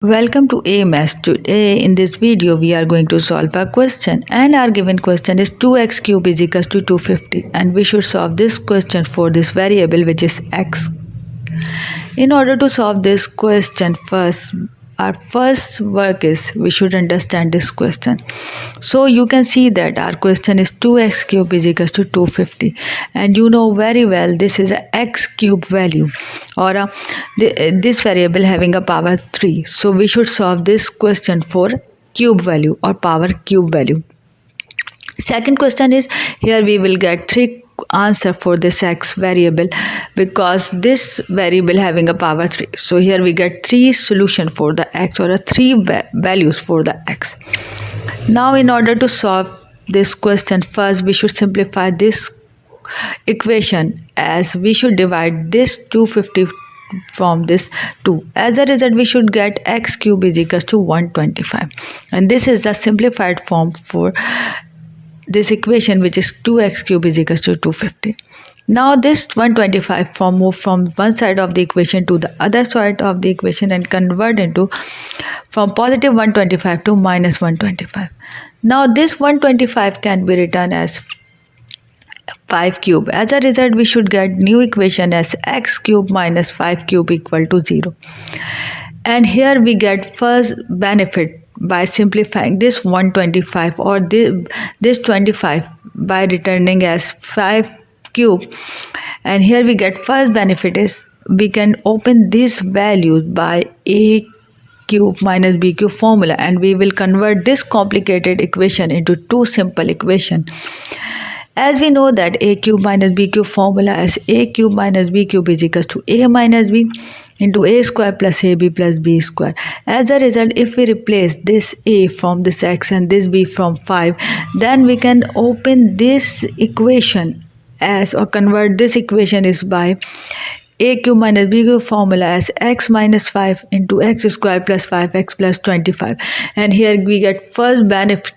Welcome to AMS. Today in this video we are going to solve a question, and our given question is 2x cube is equals to 250, and we should solve this question for this variable which is x. In order to solve this question, our first work is we should understand this question. So you can see that our question is 2x cube is equals to 250, and you know very well this is a x cube value, or this variable having a power 3. So we should solve this question for cube value or power cube value. Second question is, here we will get 3 answer for this x variable because this variable having a power 3. So here we get 3 solution for the x, or 3 values for the x. Now in order to solve this question, first we should simplify this equation, as we should divide this 250 from this 2. As a result, we should get x cube is equals to 125, and this is the simplified form for this equation, which is 2x cube is equals to 250. Now this 125 form move from one side of the equation to the other side of the equation and convert into from positive 125 to minus 125. Now this 125 can be written as 5 cube. As a result, we should get new equation as x cube minus 5 cube equal to 0. And here we get first benefit by simplifying this 125 or this 25 by returning as 5 cube. And here we get first benefit is we can open these values by a cube minus b cube formula, and we will convert this complicated equation into two simple equation. As we know that a cube minus b cube formula as a cube minus b cube is equals to a minus b into a square plus ab plus b square. As a result, if we replace this a from this x and this b from 5, then we can open this equation as, or convert this equation is by a cube minus b cube formula as x minus 5 into x square plus 5x plus 25. And here we get first benefit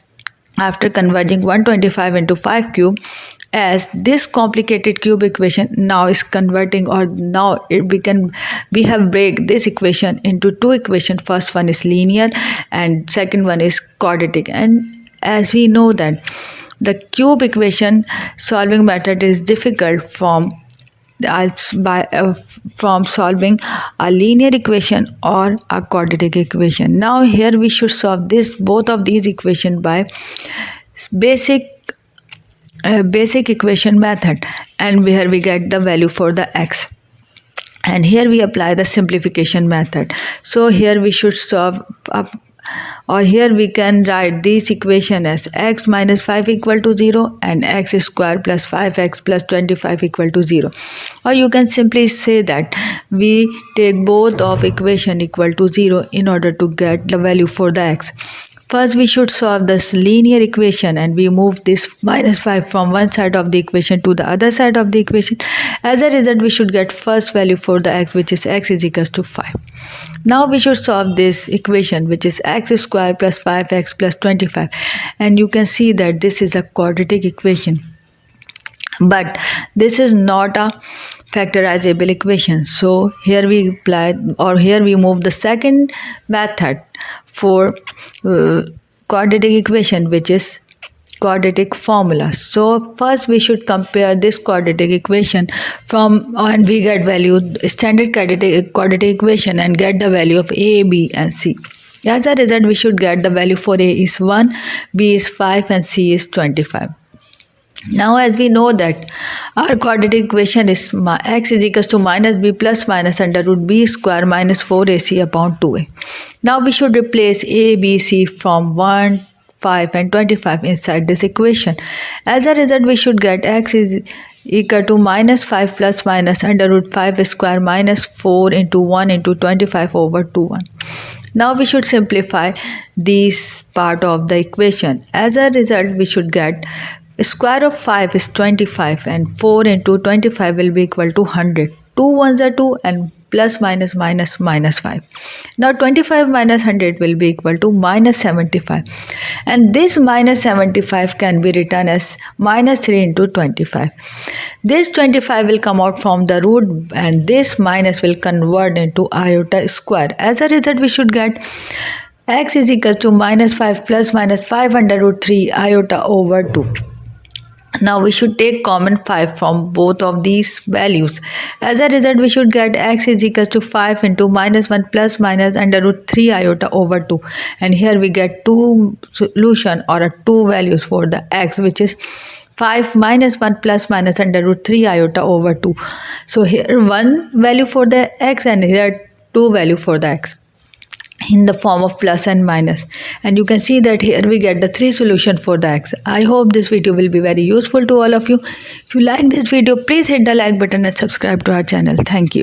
after converging 125 into 5 cube, as this complicated cube equation now is converting, or now we have break this equation into two equations. First one is linear and second one is quadratic. And as we know that the cube equation solving method is difficult from solving a linear equation or a quadratic equation. Now here we should solve both of these equations by basic equation method, and here we get the value for the x, and here we apply the simplification method. So here we should solve up, or here we can write this equation as x minus 5 equal to 0 and x square plus 5x plus 25 equal to 0. Or you can simply say that we take both of equation equal to 0 in order to get the value for the x. First, we should solve this linear equation, and we move this minus 5 from one side of the equation to the other side of the equation. As a result, we should get first value for the x, which is x is equals to 5. Now we should solve this equation, which is x square plus 5x plus 25. And you can see that this is a quadratic equation, but this is not a factorizable equation. So here we apply, or here we move the second method for quadratic equation, which is quadratic formula. So first we should compare this quadratic equation from, and we get value standard quadratic equation and get the value of a, b and c. As a result, we should get the value for a is 1, b is 5 and c is 25. Now as we know that our quadratic equation is x is equals to minus b plus minus under root b square minus 4ac upon 2a. Now we should replace a, b, c from 1, 5 and 25 inside this equation. As a result, we should get x is equal to minus 5 plus minus under root 5 square minus 4 into 1 into 25 over 2, 1. Now we should simplify this part of the equation. As a result, we should get square of 5 is 25 and 4 into 25 will be equal to 100. 2 ones are 2 and plus minus minus minus 5. Now 25 minus 100 will be equal to minus 75, and this minus 75 can be written as minus 3 into 25. This 25 will come out from the root, and this minus will convert into iota square. As a result, we should get x is equal to minus 5 plus minus 5 under root 3 iota over 2. Now we should take common 5 from both of these values. As a result, we should get x is equal to 5 into minus 1 plus minus under root 3 iota over 2. And here we get two solution or two values for the x, which is 5 minus 1 plus minus under root 3 iota over 2. So here one value for the x and here two value for the x in the form of plus and minus, and you can see that here we get the three solutions for the x. I hope this video will be very useful to all of you. If you like this video, please hit the like button and subscribe to our channel. Thank you.